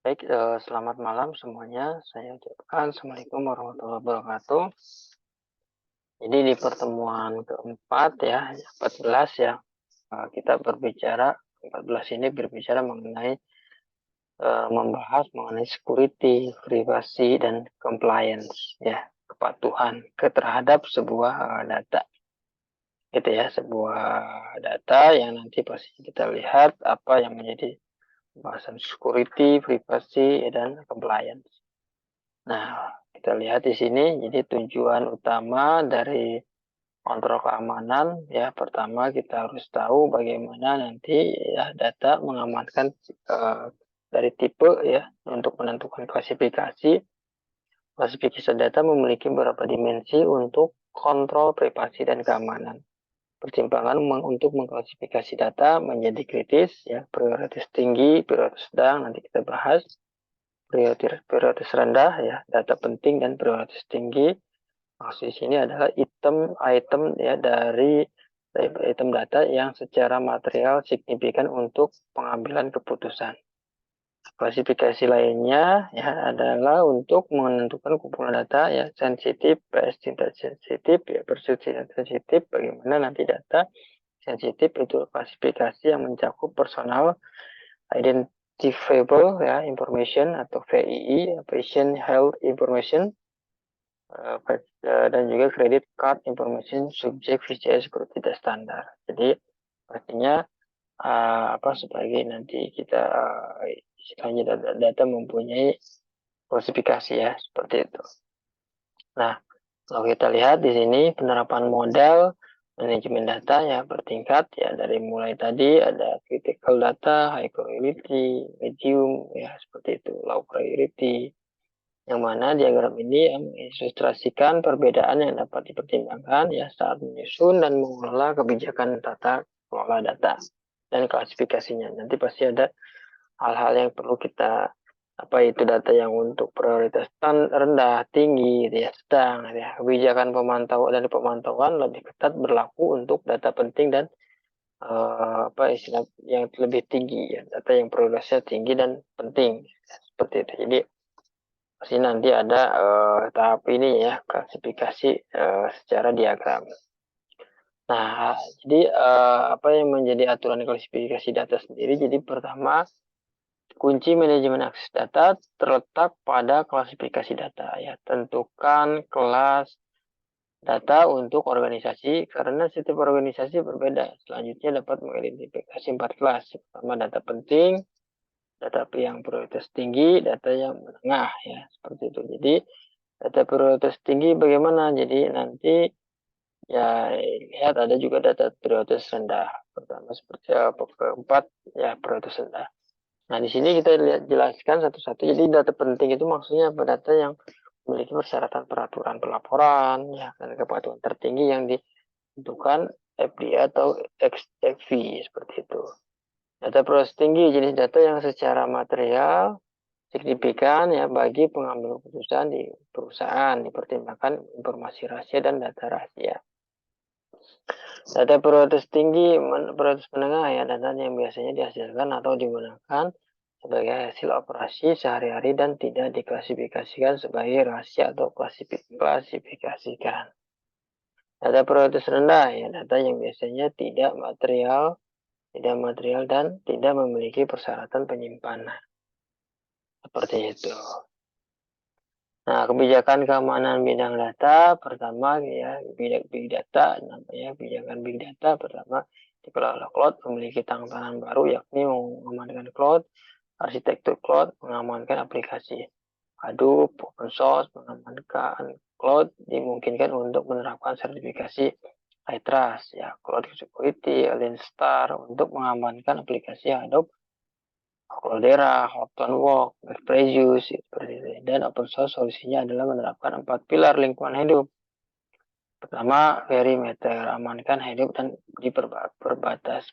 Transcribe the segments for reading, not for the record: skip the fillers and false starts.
Baik, selamat malam semuanya. Saya ucapkan Assalamualaikum warahmatullahi wabarakatuh. Jadi di pertemuan keempat ya, 14 ya, kita berbicara, 14 ini berbicara mengenai, membahas mengenai security, privasi, dan compliance ya, kepatuhan terhadap sebuah data. Gitu ya, sebuah data yang nanti pasti kita lihat apa yang menjadi pembahasan security, privasi, dan compliance. Nah, kita lihat di sini, jadi tujuan utama dari kontrol keamanan, ya pertama kita harus tahu bagaimana nanti ya data mengamankan dari tipe ya untuk menentukan klasifikasi. Klasifikasi data memiliki beberapa dimensi untuk kontrol privasi dan keamanan. Pertimbangan untuk mengklasifikasi data menjadi kritis, ya prioritas tinggi, prioritas sedang, nanti kita bahas. Prioritas rendah ya, data penting dan prioritas tinggi. Maksud di sini adalah item ya dari item data yang secara material signifikan untuk pengambilan keputusan. Klasifikasi lainnya ya adalah untuk menentukan kumpulan data ya sensitif, tidak sensitif, ya tidak sensitif, bagaimana nanti data sensitif itu klasifikasi yang mencakup personal identifiable ya information atau VII, patient health information, dan juga credit card information subject PCI security tidak standar. Jadi pastinya sebagai nanti kita istilahnya data mempunyai klasifikasi ya seperti itu. Nah, kalau kita lihat di sini penerapan model manajemen data ya bertingkat ya dari mulai tadi ada critical data, high priority, medium ya seperti itu, low priority. Yang mana diagram ini mengilustrasikan perbedaan yang dapat dipertimbangkan ya saat menyusun dan mengelola kebijakan tata kelola data dan klasifikasinya. Nanti pasti ada hal-hal yang perlu kita itu data yang untuk prioritas rendah, tinggi, ya sedang, ya kebijakan pemantauan lebih ketat berlaku untuk data penting dan istilah yang lebih tinggi ya, data yang prioritasnya tinggi dan penting seperti itu. Jadi pasti nanti ada tahap ini ya klasifikasi secara diagram. Nah, jadi apa yang menjadi aturan klasifikasi data sendiri? Jadi pertama, kunci manajemen akses data terletak pada klasifikasi data ya. Tentukan kelas data untuk organisasi karena setiap organisasi berbeda. Selanjutnya dapat mengidentifikasi 4 kelas. Pertama data penting, data yang prioritas tinggi, data yang menengah ya seperti itu. Jadi data prioritas tinggi bagaimana? Jadi nanti ya lihat ada juga data prioritas rendah. Pertama seperti keempat ya prioritas rendah. Nah, di sini kita jelaskan satu-satu. Jadi data penting itu maksudnya apa? Data yang memiliki persyaratan peraturan pelaporan ya dan kepatuhan tertinggi yang ditentukan FDA atau XFV seperti itu. Data prioritas tinggi jenis data yang secara material signifikan ya bagi pengambil keputusan di perusahaan, dipertimbangkan informasi rahasia dan data rahasia. Data prioritas tinggi, prioritas menengah ya data yang biasanya dihasilkan atau digunakan sebagai hasil operasi sehari-hari dan tidak diklasifikasikan sebagai rahasia atau klasifikasikan. Data prioritas rendah ya data yang biasanya tidak material dan tidak memiliki persyaratan penyimpanan. Seperti itu. Nah, kebijakan keamanan bidang data pertama ya big data namanya kebijakan big data pertama dikelola cloud memiliki tantangan baru yakni mengamankan cloud, arsitektur cloud mengamankan aplikasi Hadoop, open source mengamankan cloud dimungkinkan untuk menerapkan sertifikasi high trust ya cloud security, Lean Star untuk mengamankan aplikasi Hadoop, Cloudera, Hortonworks, Previous, seperti itu. Dan open source solusinya adalah menerapkan 4 pilar lingkungan hidup. Pertama, perimeter, amankan hidup dan di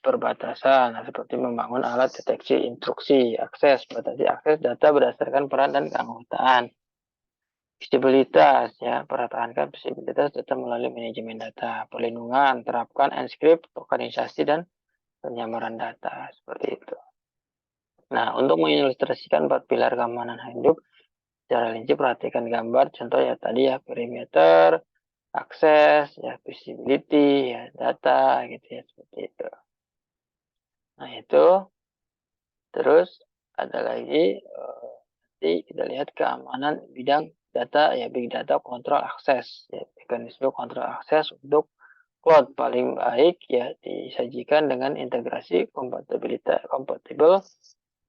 perbatasan, seperti membangun alat deteksi instruksi, akses, batasi akses data berdasarkan peran dan keanggotaan. Visibilitas, ya, pertahankan visibilitas data melalui manajemen data, perlindungan, terapkan enkripsi, tokenisasi, dan penyamaran data, seperti itu. Nah, untuk mengilustrasikan 4 pilar keamanan hidup secara rinci, perhatikan gambar contoh ya tadi ya, perimeter, akses, ya visibility, ya data gitu ya, seperti itu. Nah, itu terus ada lagi nanti kita lihat keamanan bidang data ya, big data kontrol akses ya, mekanisme kontrol akses untuk cloud paling baik ya disajikan dengan integrasi kompatibel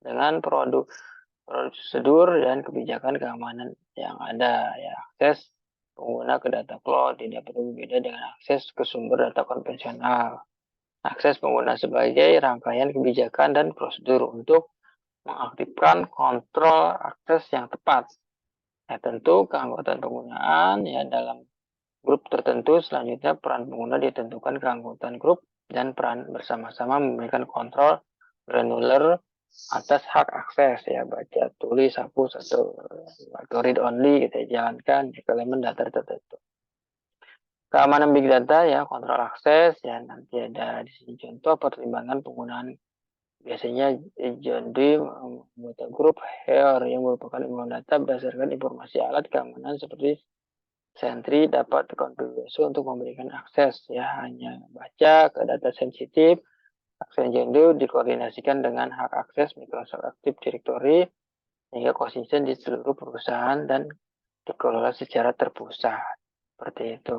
dengan prosedur dan kebijakan keamanan yang ada ya. Akses pengguna ke data cloud tidak perlu berbeda dengan akses ke sumber data konvensional. Akses pengguna sebagai rangkaian kebijakan dan prosedur untuk mengaktifkan kontrol akses yang tepat. Ya, tentu keanggotaan penggunaan ya dalam grup tertentu. Selanjutnya peran pengguna ditentukan keanggotaan grup dan peran bersama-sama memberikan kontrol granular atas hak akses ya, baca, tulis, hapus atau read only gitu ya, jalankan ke elemen data tertentu. Keamanan big data ya, kontrol akses ya, nanti ada di sini contoh pertimbangan penggunaan. Biasanya John Doe membuat grup HERE yang merupakan ilmuwan data berdasarkan informasi alat keamanan seperti Sentry dapat dikonfigurasi untuk memberikan akses ya, hanya baca ke data sensitif. Akses John Doe dikoordinasikan dengan hak akses Microsoft Active Directory sehingga konsisten di seluruh perusahaan dan dikelola secara terpusat. Seperti itu.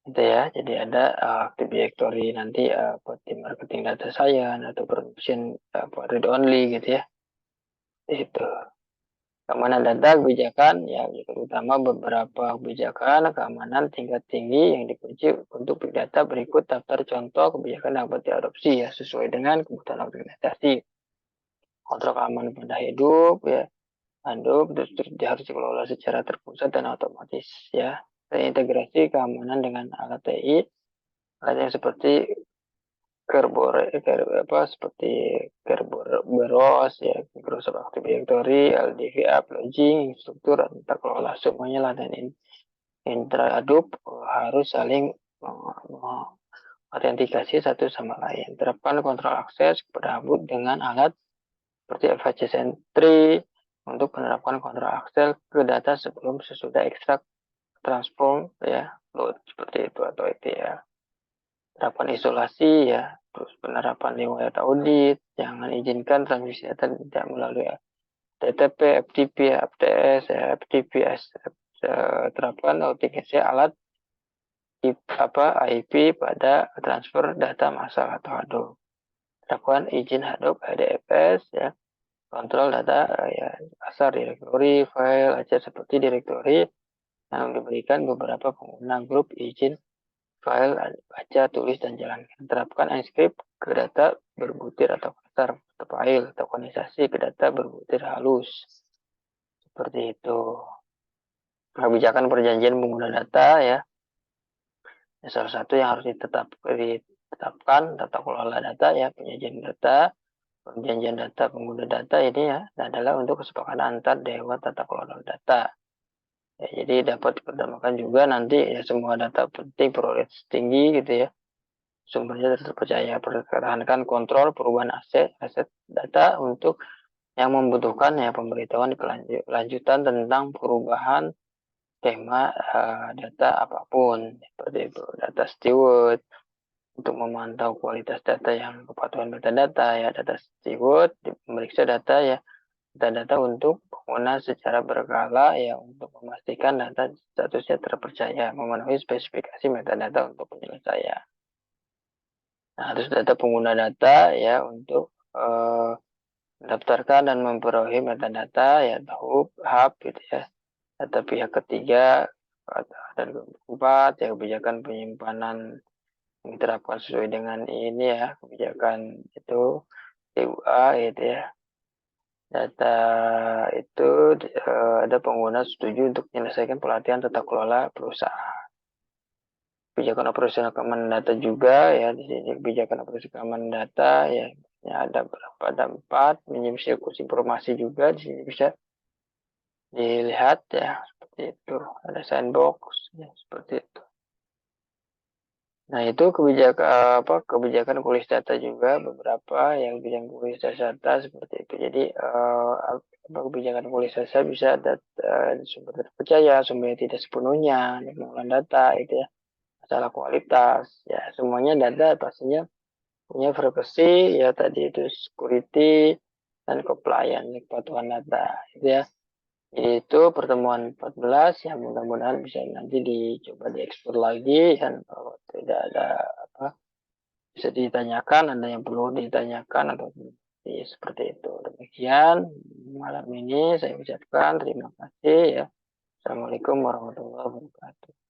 Gitu ya, jadi ada Active Directory nanti buat tim marketing data science atau production read only gitu ya. Itu. Keamanan data kebijakan ya, terutama beberapa kebijakan keamanan tingkat tinggi yang dikunci untuk big data. Berikut daftar contoh kebijakan yang dapat diadopsi ya sesuai dengan kebutuhan organisasi. Kontrol keamanan pada hidup ya, hidup harus dikelola secara terpusat dan otomatis ya. Terintegrasi keamanan dengan alat TI, alat yang seperti seperti Kerberos ya, Microsoft Active Directory, LDV App, Logging, struktur antar kelola semuanya lah, dan intra-adup harus saling autentikasi satu sama lain. Terapkan kontrol akses kepada hub dengan alat seperti FHC Sentry untuk menerapkan kontrol akses ke data sebelum sesudah ekstrak transform ya, load seperti itu atau ETL. Terapkan isolasi ya, terus penerapan lewat audit, jangan izinkan transmisi data tidak melalui TTP, FTP, FTS, FTP, terapkan autentikasi alat IP pada transfer data massal atau Hadoop. Terapkan izin Hadoop HDFS ya, kontrol data ya, asal direktori, file aja seperti direktori yang diberikan beberapa pengguna grup izin file baca, tulis, dan jalankan. Terapkan enkripsi ke data berbutir atau kasar atau file atau kondensasi ke data berbutir halus. Seperti itu. Kebijakan perjanjian pengguna data ya. Salah satu yang harus ditetapkan tata kelola data ya, penyajian data, perjanjian data pengguna data ini ya adalah untuk kesepakatan antar dewan tata kelola data. Ya, jadi dapat diperdayakan juga nanti ya, semua data penting prioritas tinggi gitu ya. Sumbernya terpercaya, pertahankan kontrol perubahan aset data untuk yang membutuhkan ya pemberitahuan kelanjutan tentang perubahan skema data apapun, seperti itu. Data steward untuk memantau kualitas data yang kepatuhan metadata ya, data steward memeriksa data ya, data untuk pengguna secara berkala ya, untuk memastikan data statusnya terpercaya, memenuhi spesifikasi metadata untuk penyelesaian. Nah, terus data pengguna data ya untuk mendaftarkan dan memperoleh metadata ya, hub gitu ya, data pihak ketiga dan keempat ya, kebijakan penyimpanan yang diterapkan sesuai dengan ini ya, kebijakan itu TUA gitu ya. Data itu ada pengguna setuju untuk menyelesaikan pelatihan tata kelola perusahaan. Kebijakan operasional keamanan data juga ya, di sini kebijakan operasional keamanan data ya, ada berapa, ada 4, minimum sirkulasi informasi juga di sini bisa dilihat ya, seperti itu. Ada sandbox ya, seperti itu. Nah, itu kebijakan kebijakan kulis data juga beberapa yang kebijakan kulis data seperti itu. Jadi kebijakan kulis data bisa sumber terpercaya, sumber yang tidak sepenuhnya, pengelolaan data itu ya, masalah kualitas, ya semuanya data pastinya punya privacy, ya tadi itu security dan compliance, kepatuhan data, itu ya. Itu pertemuan 14 yang mudah-mudahan bisa nanti dicoba diekspor lagi dan kalau tidak ada apa bisa ditanyakan, ada yang perlu ditanyakan atau seperti itu. Demikian malam ini saya ucapkan terima kasih ya. Assalamualaikum warahmatullahi wabarakatuh.